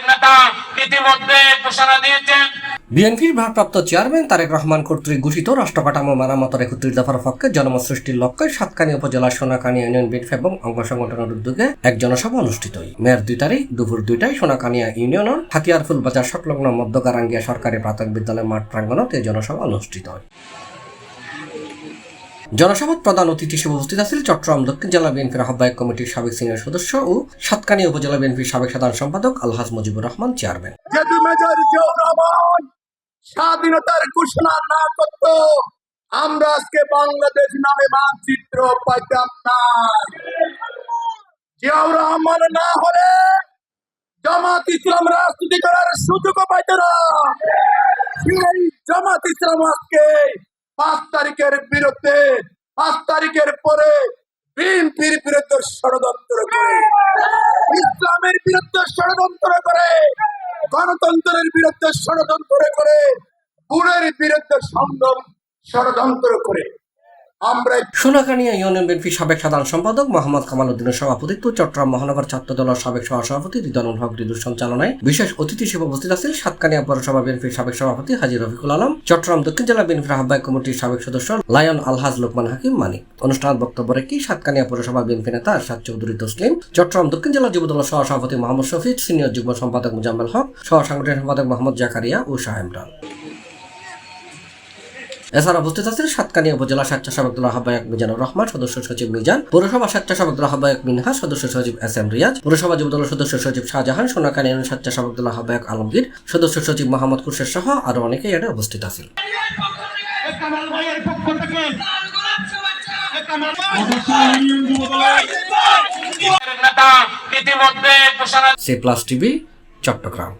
নেতা ইতিমধ্যে ঘোষণা দিয়েছেন। বিএনপির ভারপ্রাপ্ত চেয়ারম্যান তারেক রহমান কর্তৃক ঘোষিত রাষ্ট্র কাঠামো মেরামতের 31 দফার পক্ষে জনমত সৃষ্টির লক্ষ্যে সাতকানিয়া উপজেলার সোনাকানিয়া ইউনিয়ন বিএনপি এবং অঙ্গ সংগঠনের উদ্যোগে এক জনসভা অনুষ্ঠিত হয়। মের 2 তারিখ দুপুর 2টায় সোনাকানিয়া ইউনিয়নের হাতিয়ারফুল বাজার সংলগ্ন মধ্যগারাঙ্গিয়া সরকারি প্রাথমিক বিদ্যালয় মাঠ প্রাঙ্গণত এই জনসভা অনুষ্ঠিত হয়। জনসভাত প্রধান অতিথি হিসেবে উপস্থিত আছেন চট্টগ্রাম দক্ষিণ জেলা বিএনপির আহ্বায়ক কমিটির সাবেক সিনিয়র সদস্য ও সাতকানিয়া উপজেলা বিএনপির সাবেক সাধারণ সম্পাদক আলহাজ মুজিবুর রহমান চেয়ারম্যান। স্বাধীনতার ঘোষণা না করত আমরা আজকে বাংলাদেশ নামে মানচিত্র পাইতাম না। জিয়াউর রহমান না হলে জামাত ইসলাম রাজনীতি করার সুযোগও পাইত না। সেই জামাত ইসলাম আজকে 5 তারিখের বিরুদ্ধে 5 তারিখের পরে বিএনপির বিরুদ্ধে ষড়যন্ত্র করে, ইসলামের বিরুদ্ধে ষড়যন্ত্র করে, গণতন্ত্রের বিরুদ্ধে ষড়যন্ত্র করে, গুণের বিরুদ্ধে সংগ্রাম ষড়যন্ত্র করে আমরা সোনাকানিয়া ইউনিয়ন বিএনপির সাবেক সাধারণ সম্পাদক মোহাম্মদ কামাল উদ্দিনের সভাপতিত্ব, চট্টগ্রাম মহানগর ছাত্র দলের সাবেক সহসভাপতি রিদওয়ানুল হক রিদুর সঞ্চালনায় বিশেষ অতিথি হিসেবে উপস্থিত আছেন সাতকানিয়া পৌরসভা বিএনপির সাবেক সভাপতি হাজী রফিকুল আলম, চট্টগ্রাম দক্ষিণ জেলা বিএনপির আহ্বায়ক কমিটির সাবেক সদস্য লায়ন আলহাজ লোকমান হাকিম মানিক। অনুষ্ঠানে বক্তব্য রেখে সাতকানিয়া পৌরসভা বিএনপি নেতা আরশাদ চৌধুরী তসলিম, চট্টগ্রাম দক্ষিণ জেলা যুব দলের সহসভাপতি মোহাম্মদ শফিক, সিনিয়র যুগ্ম সম্পাদক মুজাম্মেল হক, সহ সাংগঠনিক সম্পাদক মোহাম্মদ জাকারিয়া ও শাহ ইমরান। এছাড়া উপস্থিত আছেন সাতকানিয়া উপজেলা স্বেচ্ছাসেবক দলের আহ্বায়ক মিজানুর রহমান, সদস্য সচিব মিজান, পৌরসভা স্বেচ্ছাসেবক দলের আহ্বায়ক মিনহাস, সদস্য সচিব SM রিয়াজ, পৌরসভা যুব দলের সদস্য সচিব শাহজাহান, সোনাকানিয়া স্বেচ্ছাসেবক দলের আহ্বায়ক আলমগীর, সদস্য সচিব মোহাম্মদ কুরশেদ সহ আরো অনেকেই এখানে উপস্থিত আছেন। নেতা ইতিমধ্যে ঘোষণা C+ TV চট্টগ্রাম।